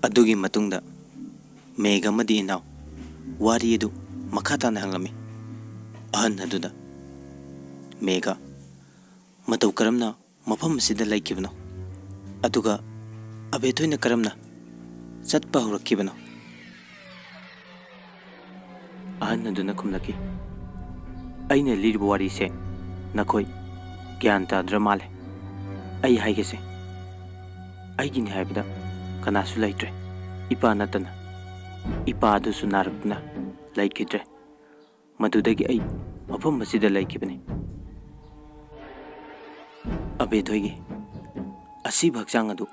ꯑꯗꯨꯒꯤ ꯃꯇꯨꯡꯗ ꯃꯦꯘ ꯑꯃꯗꯤ ꯏꯅꯥꯎ ꯋꯥꯔꯤ ꯑꯗꯨ ꯃꯈꯥ ꯇꯥꯅ ꯍꯪꯂꯝꯃꯤ꯫ ꯑꯍꯟ ꯑꯗꯨꯗ ꯃꯦꯘ ꯃꯇꯧ ꯀꯔꯝꯅ ꯃꯐꯝ ꯑꯁꯤꯗ ꯂꯩꯈꯤꯕꯅꯣ ꯑꯗꯨꯒ ꯑꯕꯦꯊꯣꯏꯅ ꯀꯔꯝꯅ ꯆꯠꯄ ꯍꯧꯔꯛꯈꯤꯕꯅꯣ? ꯑꯍꯟ ꯑꯗꯨꯅ ꯈꯨꯝꯂꯛꯈꯤ, ꯑꯩꯅ ꯂꯤꯔꯤꯕ ꯋꯥꯔꯤꯁꯦ ꯅꯈꯣꯏ ꯒ꯭ꯌꯥꯟ ꯇꯥꯗ꯭ꯔ ꯃꯥꯜꯂꯦ꯫ ꯑꯩ ꯍꯥꯏꯒꯦꯁꯦ, ꯑꯩꯒꯤꯅꯤ ꯍꯥꯏꯕꯗ ꯀꯅꯥꯁꯨ ꯂꯩꯇ꯭ꯔꯦ ꯏꯄꯥ ꯅꯠꯇꯅ꯫ ꯏꯄꯥ ꯑꯗꯨꯁꯨ ꯅꯥꯔꯛꯇꯨꯅ ꯂꯩꯈꯤꯗ꯭ꯔꯦ꯫ ꯃꯗꯨꯗꯒꯤ ꯑꯩ ꯃꯐꯝ ꯑꯁꯤꯗ ꯂꯩꯈꯤꯕꯅꯤ꯫ ꯑꯕꯦꯊꯣꯏꯒꯤ ꯑꯁꯤꯕ ꯍꯛꯆꯥꯡ ꯑꯗꯨ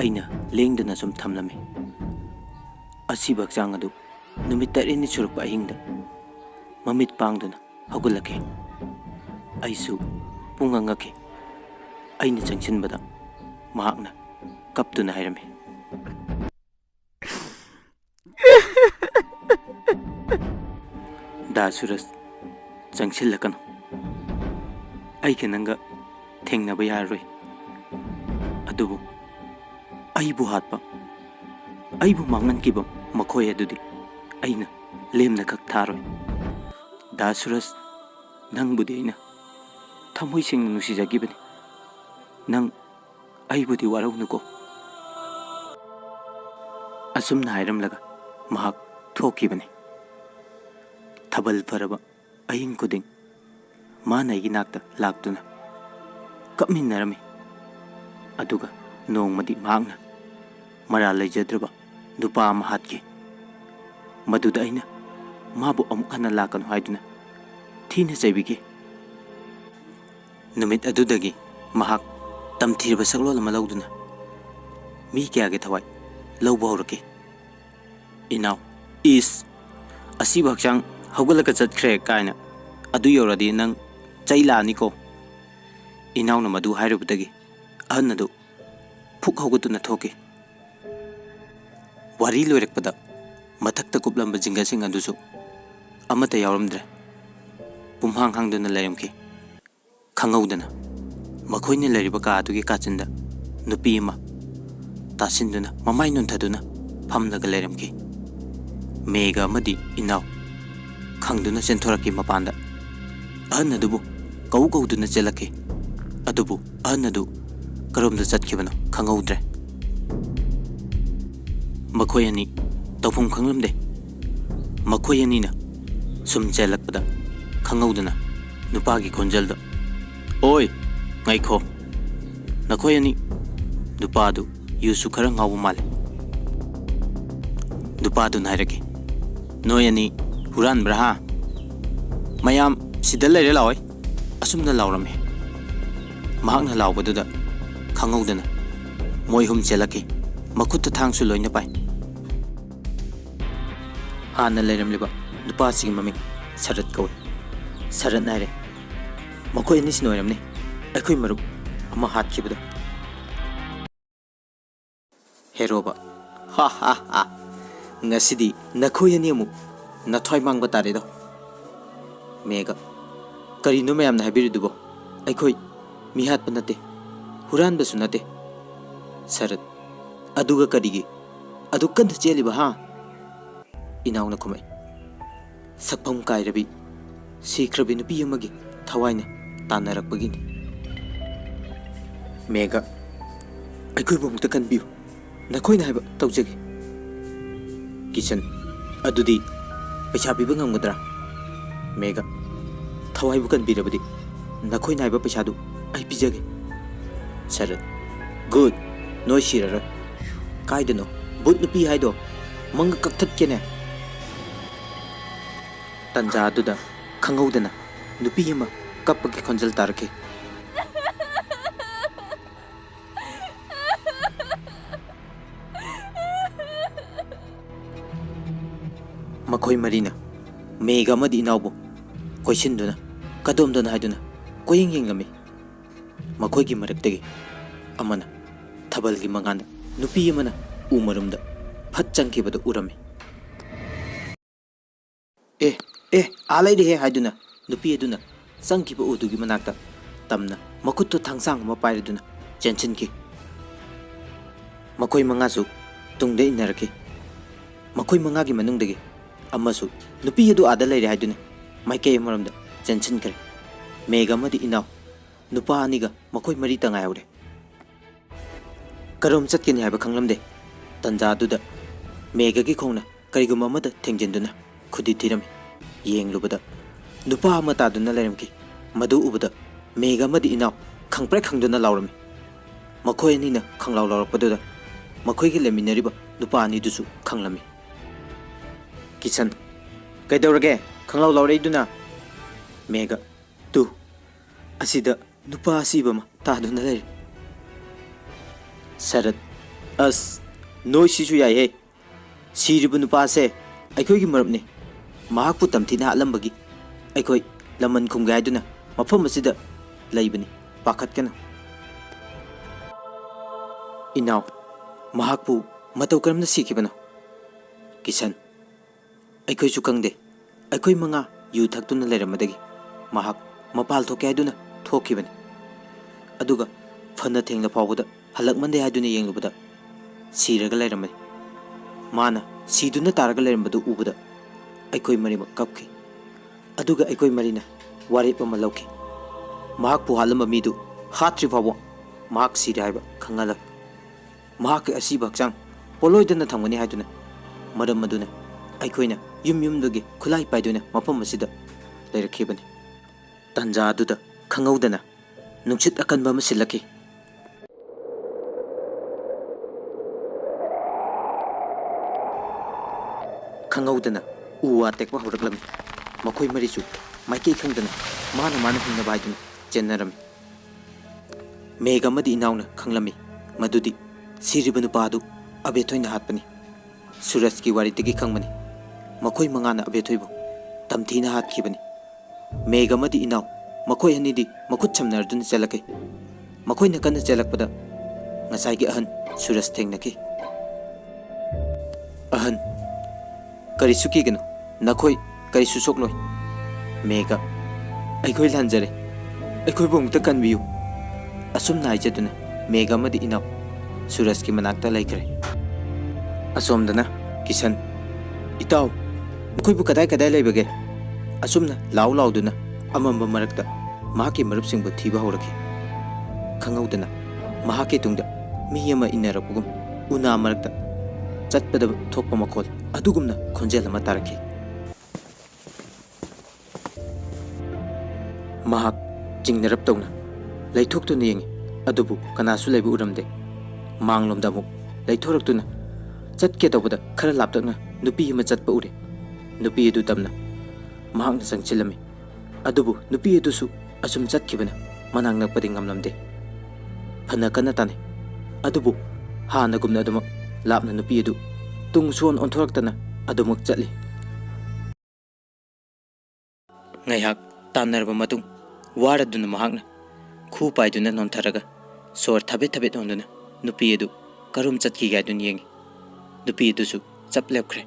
ꯑꯩꯅ ꯂꯦꯡꯗꯅ ꯁꯨꯝ ꯊꯝꯂꯝꯃꯤ꯫ ꯑꯁꯤꯕ ꯍꯛꯆꯥꯡ ꯑꯗꯨ ꯅꯨꯃꯤꯠ 8ꯅꯤ ꯁꯨꯔꯛꯄ ꯑꯍꯤꯡꯗ ꯃꯃꯤꯠ ꯄꯥꯡꯗꯨꯅ ꯍꯧꯒꯠꯂꯛꯈꯤ꯫ ꯑꯩꯁꯨ ꯄꯨꯡꯉꯛ ꯉꯛꯈꯤ꯫ ꯑꯩꯅ ꯆꯪꯁꯤꯟꯕꯗ ꯃꯍꯥꯛꯅ ꯀꯞꯇꯨꯅ ꯍꯥꯏꯔꯝꯃꯤ, ꯗꯥ ꯁꯨꯔꯖ, ꯆꯪꯁꯤꯜꯂꯛꯀꯅꯨ꯫ ꯑꯩꯒ ꯅꯪꯒ ꯊꯦꯡꯅꯕ ꯌꯥꯔꯔꯣꯏ꯫ ꯑꯗꯨꯕꯨ ꯑꯩꯕꯨ ꯍꯥꯠꯄ, ꯑꯩꯕꯨ ꯃꯥꯡꯍꯟꯈꯤꯕ ꯃꯈꯣꯏ ꯑꯗꯨꯗꯤ ꯑꯩꯅ ꯂꯦꯝꯅ ꯈꯛ ꯊꯥꯔꯣꯏ꯫ ꯗꯥ ꯁꯨꯔꯖ, ꯅꯪꯕꯨꯗꯤ ꯑꯩꯅ ꯊꯃꯣꯏ ꯁꯦꯡꯅ ꯅꯨꯡꯁꯤꯖꯈꯤꯕꯅꯤ꯫ ꯅꯪ ꯑꯩꯕꯨꯗꯤ ꯋꯥꯔꯧꯅꯨꯀꯣ꯫ ꯑꯁꯨꯝꯅ ꯍꯥꯏꯔꯝꯂꯒ ꯃꯍꯥꯛ ꯊꯣꯛꯈꯤꯕꯅꯤ꯫ ꯊꯥꯕꯜ ꯐꯔꯕ ꯑꯍꯤꯡ ꯈꯨꯗꯤꯡ ꯃꯥꯅ ꯑꯩꯒꯤ ꯅꯥꯛꯇ ꯂꯥꯛꯇꯨꯅ ꯀꯞꯃꯤꯟꯅꯔꯝꯃꯤ꯫ ꯑꯗꯨꯒ ꯅꯣꯡꯃꯗꯤ ꯃꯍꯥꯛꯅ ꯃꯔꯥꯜ ꯂꯩꯖꯗ꯭ꯔꯕ ꯅꯨꯄꯥ ꯑꯃ ꯍꯥꯠꯈꯤ꯫ ꯃꯗꯨꯗ ꯑꯩꯅ ꯃꯥꯕꯨ ꯑꯃꯨꯛ ꯍꯟꯅ ꯂꯥꯛꯀꯅꯨ ꯍꯥꯏꯗꯨꯅ ꯊꯤꯅ ꯆꯩꯕꯤꯈꯤ꯫ ꯅꯨꯃꯤꯠ ꯑꯗꯨꯗꯒꯤ ꯃꯍꯥꯛ ꯇꯝꯊꯤꯔꯕ ꯁꯛꯂꯣꯟ ꯑꯃ ꯂꯧꯗꯨꯅ ꯃꯤ ꯀꯌꯥꯒꯤ ꯊꯋꯥꯏ ꯂꯧꯕ ꯍꯧꯔꯛꯈꯤ꯫ ꯏꯅꯥꯎ, ꯏꯁ, ꯑꯁꯤꯕ ꯍꯛꯆꯥꯡ ꯍꯧꯒꯠꯂꯒ ꯆꯠꯈ꯭ꯔꯦ ꯀꯥꯏꯅ ꯑꯗꯨ ꯌꯧꯔꯗꯤ ꯅꯪ ꯆꯩ ꯂꯥꯛꯑꯅꯤꯀꯣ꯫ ꯏꯅꯥꯎꯅ ꯃꯗꯨ ꯍꯥꯏꯔꯨꯕꯗꯒꯤ ꯑꯍꯟ ꯑꯗꯨ ꯐꯨꯛ ꯍꯧꯒꯠꯇꯨꯅ ꯊꯣꯛꯈꯤ꯫ ꯋꯥꯔꯤ ꯂꯣꯏꯔꯛꯄꯗ ꯃꯊꯛꯇ ꯀꯨꯞꯂꯝꯕ ꯖꯤꯡꯒꯁꯤꯡ ꯑꯗꯨꯁꯨ ꯑꯃꯠꯇ ꯌꯥꯎꯔꯝꯗ꯭ꯔꯦ꯫ ꯄꯨꯝꯍꯥꯡ ꯍꯥꯡꯗꯨꯅ ꯂꯩꯔꯝꯈꯤ꯫ ꯈꯪꯍꯧꯗꯅ ꯃꯈꯣꯏꯅ ꯂꯩꯔꯤꯕ ꯀꯥ ꯑꯗꯨꯒꯤ ꯀꯥꯆꯤꯟꯗ ꯅꯨꯄꯤ ꯑꯃ ꯇꯥꯁꯤꯟꯗꯨꯅ ꯃꯃꯥꯏ ꯅꯣꯟꯊꯗꯨꯅ ꯐꯝꯂꯒ ꯂꯩꯔꯝꯈꯤ꯫ ꯃꯦꯘ ꯑꯃꯗꯤ ꯏꯅꯥꯎ ꯈꯪꯗꯨꯅ ꯆꯦꯟꯊꯣꯔꯛꯈꯤ ꯃꯄꯥꯟꯗ꯫ ꯑꯍꯟ ꯑꯗꯨꯕꯨ ꯀꯧꯗꯨꯅ ꯆꯦꯜꯂꯛꯈꯤ꯫ ꯑꯗꯨꯕꯨ ꯑꯍꯟ ꯑꯗꯨ ꯀꯔꯣꯝꯗ ꯆꯠꯈꯤꯕꯅꯣ ꯈꯪꯍꯧꯗ꯭ꯔꯦ꯫ ꯃꯈꯣꯏ ꯑꯅꯤ ꯇꯧꯐꯝ ꯈꯪꯂꯝꯗꯦ꯫ ꯃꯈꯣꯏ ꯑꯅꯤꯅ ꯁꯨꯝ ꯆꯦꯜꯂꯛꯄꯗ ꯈꯪꯍꯧꯗꯅ ꯅꯨꯄꯥꯒꯤ ꯈꯣꯟꯖꯦꯜꯗ, ꯑꯣꯏ ꯉꯥꯏꯈꯣ, ꯅꯈꯣꯏ ꯑꯅꯤ꯫ ꯅꯨꯄꯥꯗꯨ ꯌꯨꯁꯨ ꯈꯔ ꯉꯥꯎꯕ ꯃꯥꯜꯂꯤ꯫ ꯅꯨꯄꯥꯗꯨꯅ ꯍꯥꯏꯔꯛꯈꯤ, ꯅꯣꯏ ꯑꯅꯤ ꯍꯨꯔꯥꯟꯕ꯭ꯔꯥ ꯍꯥ? ꯃꯌꯥꯝ ꯁꯤꯗ ꯂꯩꯔꯦ ꯂꯥꯛꯑꯣꯏ꯫ ꯑꯁꯨꯝꯅ ꯂꯥꯎꯔꯝꯃꯤ꯫ ꯃꯍꯥꯛꯅ ꯂꯥꯎꯕꯗꯨꯗ ꯈꯪꯍꯧꯗꯅ ꯃꯣꯏ ꯍꯨꯝ ꯆꯦꯜꯂꯛꯈꯤ꯫ ꯃꯈꯨꯠꯇ ꯊꯥꯡꯁꯨ ꯂꯣꯏꯅ ꯄꯥꯏ꯫ ꯍꯥꯟꯅ ꯂꯩꯔꯝꯂꯤꯕ ꯅꯨꯄꯥꯁꯤꯒꯤ ꯃꯃꯤꯡ ꯁꯔꯠ ꯀꯧꯏ꯫ ꯁꯔꯠꯅ ꯍꯥꯏꯔꯦ, ꯃꯈꯣꯏ ꯑꯅꯤꯁꯤꯅ ꯑꯣꯏꯔꯝꯅꯤ ꯑꯩꯈꯣꯏ ꯃꯔꯨꯞ ꯑꯃ ꯍꯥꯠꯈꯤꯕꯗꯣ꯫ ꯍꯦꯔꯣꯕ, ꯍꯥ ꯍꯥ ꯍꯥ, ꯉꯁꯤꯗꯤ ꯅꯈꯣꯏ ꯑꯅꯤ ꯑꯃꯨꯛ ꯅꯊ꯭ꯋꯥꯏ ꯃꯥꯡꯕ ꯇꯥꯔꯦꯗꯣ꯫ ꯃꯦꯘ, ꯀꯔꯤꯅꯣ ꯃꯌꯥꯝꯅ ꯍꯥꯏꯕꯤꯔꯤꯗꯨꯕꯣ? ꯑꯩꯈꯣꯏ ꯃꯤ ꯍꯥꯠꯄ ꯅꯠꯇꯦ, ꯍꯨꯔꯥꯟꯕꯁꯨ ꯅꯠꯇꯦ꯫ ꯁꯔꯠ, ꯑꯗꯨꯒ ꯀꯔꯤꯒꯤ ꯑꯗꯨꯛ ꯀꯟꯅ ꯆꯦꯜꯂꯤꯕ ꯍꯥ? ꯏꯅꯥꯎꯅ ꯈꯨꯝꯃꯛꯏ, ꯁꯛꯐꯝ ꯀꯥꯏꯔꯕꯤ ꯁꯤꯈ꯭ꯔꯕꯤ ꯅꯨꯄꯤ ꯑꯃꯒꯤ ꯊꯋꯥꯏꯅ ꯇꯥꯟꯅꯔꯛꯄꯒꯤꯅꯤ꯫ ꯃꯦꯘ, ꯑꯩꯈꯣꯏꯕꯨ ꯑꯃꯨꯛꯇ ꯀꯟꯕꯤꯌꯨ, ꯅꯈꯣꯏꯅ ꯍꯥꯏꯕ ꯇꯧꯖꯒꯦ꯫ ꯀꯤꯁꯟ, ꯑꯗꯨꯗꯤ ꯄꯩꯁꯥ ꯄꯤꯕ ꯉꯝꯒꯗ꯭ꯔꯥ? ꯃꯦꯘ, ꯊꯋꯥꯏꯕꯨ ꯀꯟꯕꯤꯔꯕꯗꯤ ꯅꯈꯣꯏꯅ ꯍꯥꯏꯕ ꯄꯩꯁꯥꯗꯨ ꯑꯩ ꯄꯤꯖꯒꯦ꯫ ꯁꯔꯠ, ꯒꯨꯗ, ꯅꯣꯏ ꯁꯤꯔꯔꯣꯏ꯫ ꯀꯥꯏꯗꯅꯣ ꯕꯨꯠ ꯅꯨꯄꯤ ꯍꯥꯏꯗꯣ, ꯃꯪꯒ ꯀꯛꯊꯠꯀꯦꯅꯦ꯫ ꯇꯟꯖꯥ ꯑꯗꯨꯗ ꯈꯪꯍꯧꯗꯅ ꯅꯨꯄꯤ ꯑꯃ ꯀꯞꯄꯒꯤ ꯈꯣꯟꯖꯦꯜ ꯇꯥꯔꯛꯈꯤ꯫ ꯃꯈꯣꯏ ꯃꯔꯤꯅ ꯃꯦꯘ ꯑꯃꯗꯤ ꯏꯅꯥꯎꯕꯨ ꯀꯣꯏꯁꯤꯟꯗꯨꯅ ꯀꯗꯣꯝꯗꯅ ꯍꯥꯏꯗꯨꯅ ꯀꯣꯏꯌꯦꯡ ꯌꯦꯡꯂꯝꯃꯤ꯫ ꯃꯈꯣꯏꯒꯤ ꯃꯔꯛꯇꯒꯤ ꯑꯃꯅ ꯊꯥꯕꯜꯒꯤ ꯃꯉꯥꯟꯗ ꯅꯨꯄꯤ ꯑꯃꯅ ꯎ ꯃꯔꯨꯝꯗ ꯐꯠ ꯆꯪꯈꯤꯕꯗꯨ ꯎꯔꯝꯃꯤ꯫ ꯑꯦ ꯑꯥ ꯂꯩꯔꯦꯍꯦ ꯍꯥꯏꯗꯨꯅ ꯅꯨꯄꯤ ꯑꯗꯨꯅ ꯆꯪꯈꯤꯕ ꯎꯗꯨꯒꯤ ꯃꯅꯥꯛꯇ ꯇꯝꯅ ꯃꯈꯨꯠꯇꯨ ꯊꯥꯡꯁꯥꯡ ꯑꯃ ꯄꯥꯏꯔꯗꯨꯅ ꯆꯦꯟꯁꯤꯟꯈꯤ꯫ ꯃꯈꯣꯏ ꯃꯉꯥꯁꯨ tungde inaraki makoi mangagi manungdagi amasu nupi adu ada leire haiduna maikay maramda jansin kare mega madi inaw nupa aniga makoi mari tanga yaure karom chatkini haiba khanglamde tanja aduda mega gi khongna kariguma amada thengjenduna khudi thirami yenglubada nupa amata duna leramki madu ubada mega madi inaw khangpre khangduna laurami makoi anina khanglaw laurapaduda makoi gi leminariba nupa ani dusu khanglami kisan kaidaurage khanglaw laureiduna mega tu asida nupa asibama taduna lere sarat as noi sisu yai he siribu nupa se aikoi gi marapni mahakpu tamthina alambagi aikoi laman khumgai duna mafam asida leibani pakhat kana inaw mahakpu matau karamna sikibana kisan aikoi su kangde aikoi manga yu thaktuna leramadagi mahak mapal thoke haiduna thokibani aduga phana thengna phawbada halakmande haiduna yenglubada siraga leramai mana siduna taraga lerambadu ubada aikoi marima kapki aduga aikoi marina wari pama lauki mahak pu halamba midu hatri phawbo mahak sira haiba khangala mahak asiba chang poloidana thangani haiduna maram maduna aikoina yum dogi khulai paiduna mafam asida leirakhibani tanja aduda khangaudana nungsit akanba ma silaki khangaudana uwa tekba horaklami makoi marichu maikei khangdana mana hingna baiduna chenarami mega madi inauna khanglami madudi siribanu padu abethoina hatpani suraj ki wari tegi khangmani makoi mangana abethoibu tamthina hatkibani mega madi inaw makoi anidi makut chamnardun chelake makoi na kana chelakpada ngasai gi ahan suraj thengnaki ahan kari suki gano nakoi kari susokloi mega aikoi lanjare aikoi bongta kanbiyu asum nai jaduna mega madi inaw suraj ki manakta laikre asomdana kisan itaw makoi bu kadai leibage asumna law duna amamba marakta mahaki marupsingbu thiba horaki khangaudana mahaki tungda miyama inarapugum una marakta chatpada thokpa makhol adugumna khonjel ama taraki mahak jingnarap tawna leithoktuna yengi adubu kanasu leibu uramde manglomda muk leithoraktuna chatke tawbada khara laptakna nupi ama chatpa ure nupi edu tamna mahakna sangchilami adubu nupi edusu asum chatkibana manang nakpadi ngamlamde phana kana tane adubu hana gumna adumak lapna nupi edu tungsuon onthoraktana adumak chatli ngaiyak tanarba matung waraduna mahakna khu paiduna nontharaga sor thabet onduna nupi edu karum chatki gaidun yengi nupi edusu chaplepkhre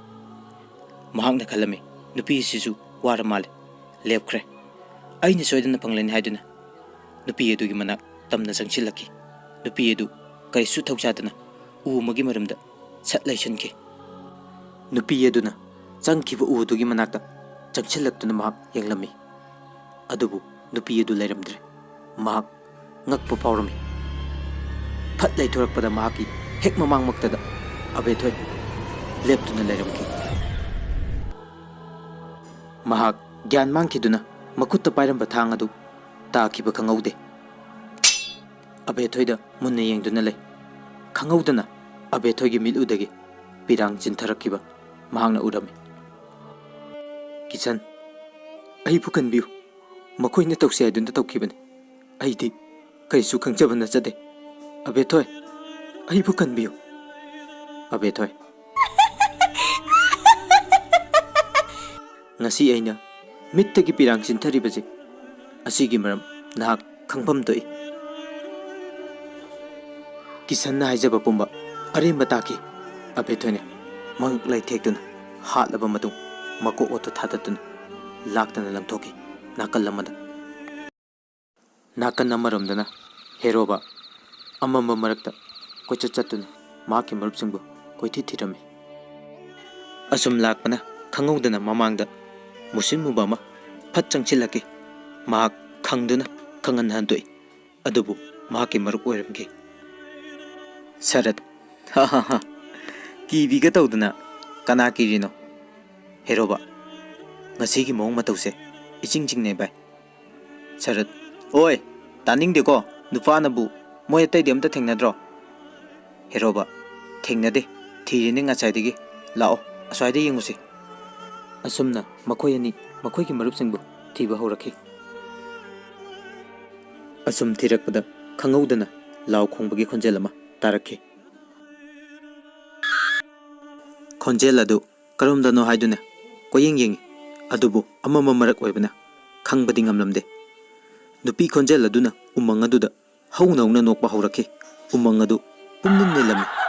mahakna khalami nupi sisu waramal lepkhre aina soidana panglani haiduna nupi edu gi manak tamna sangchilaki nupi edu kaisu thokchadana umagi maramda chatlaisanki nupi eduna changkiba udugi manakta changchilaktuna mahak yenglami adubu nupi edu leiramdre mahak ngakpa pawrami phat leithorakpada mahaki hek mamangmaktada abethoi leptuna leiramki mahak gyan mangkiduna makutta pairamba thang adu takiba khangaude abethoida munna yengduna lei khangaudana abethoigi miludagi pirang chintarakiba mahangna urami kisan ai phukan biu makoina tawse adunda tawkibani aidi kaisu khangchabana chade abethoi ai phukan biu abethoi ngasi aina mittagi pirang chintaribaje asigi maram nahak khangpam toi kisan na haijaba pumba aremba taki abethoi ne mang lai thekduna hatlaba matung mako oto thadatuna laktana lamthoki nakal lamada nakan namaramdana heroba amamba marakta kocha chatuna maki marupsingbu ꯀꯣꯏꯊꯤ ꯊꯤꯔꯝꯃꯤ ꯑꯁꯨꯝ ꯂꯥꯛꯄꯅ ꯈꯪꯍꯧꯗꯅ ꯃꯃꯥꯡꯗ ꯃꯨꯁꯤꯟ ꯃꯨꯕ ꯑꯃ ꯐꯠ ꯆꯪꯁꯤꯜꯂꯛꯈꯤ ꯃꯍꯥꯛ ꯈꯪꯗꯨꯅ ꯈꯪꯍꯟ ꯍꯟꯗꯣꯛꯏ ꯑꯗꯨꯕꯨ ꯃꯍꯥꯛꯀꯤ ꯃꯔꯨꯞ ꯑꯣꯏꯔꯝꯈꯤ ꯁꯔꯠ ꯍꯥ ꯍꯥ ꯍꯥ ꯀꯤꯕꯤꯒ ꯇꯧꯗꯅ ꯀꯅꯥ ꯀꯤꯔꯤꯅꯣ ꯍꯦꯔꯣꯕ ꯉꯁꯤꯒꯤ ꯃꯑꯣꯡ ꯃꯇꯧꯁꯦ ꯏꯆꯤꯡ ꯆꯤꯡꯅꯩ ꯚꯥꯏ ꯁꯔꯠ ꯑꯣꯏ ꯇꯥꯅꯤꯡꯗꯦꯀꯣ ꯅꯨꯄꯥꯅꯕꯨ ꯃꯣꯏ ꯑꯇꯩꯗꯤ ꯑꯝꯇ ꯊꯦꯡꯅꯗ꯭ꯔꯣ ꯍꯦꯔꯣꯕ ꯊꯦꯡꯅꯗꯦ ꯊꯤꯔꯤꯅꯦ ꯉꯁꯥꯏꯗꯒꯤ ꯂꯥꯛꯑꯣ ꯑꯁ꯭ꯋꯥꯏꯗ ꯌꯦꯡꯉꯨꯁꯤ ꯑꯁꯨꯝꯅ ꯃꯈꯣꯏ ꯑꯅꯤ ꯃꯈꯣꯏꯒꯤ ꯃꯔꯨꯞꯁꯤꯡꯕꯨ ꯊꯤꯕ ꯍꯧꯔꯛꯈꯤ ꯑꯁꯨꯝ ꯊꯤꯔꯛꯄꯗ ꯈꯪꯍꯧꯗꯅ ꯂꯥꯎ ꯈꯣꯡꯕꯒꯤ ꯈꯣꯟꯖꯦꯜ ꯑꯃ ꯇꯥꯔꯛꯈꯤ ꯈꯣꯟꯖꯦꯜ ꯑꯗꯨ ꯀꯔꯣꯝꯗꯅꯣ ꯍꯥꯏꯗꯨꯅ ꯀꯣꯌꯦꯡ ꯌꯦꯡꯉꯤ ꯑꯗꯨꯕꯨ ꯑꯃꯝꯕ ꯃꯔꯛ ꯑꯣꯏꯕꯅ ꯈꯪꯕꯗꯤ ꯉꯝꯂꯝꯗꯦ ꯅꯨꯄꯤ ꯈꯣꯟꯖꯦꯜ ꯑꯗꯨꯅ ꯎꯃꯪ ꯑꯗꯨꯗ ꯍꯧꯅ ꯍꯧꯅ ꯅꯣꯛꯄ ꯍꯧꯔꯛꯈꯤ ꯎꯃꯪ ꯑꯗꯨ ꯄꯨꯝꯅꯤꯡ ꯅꯤꯜꯂꯝꯃꯤ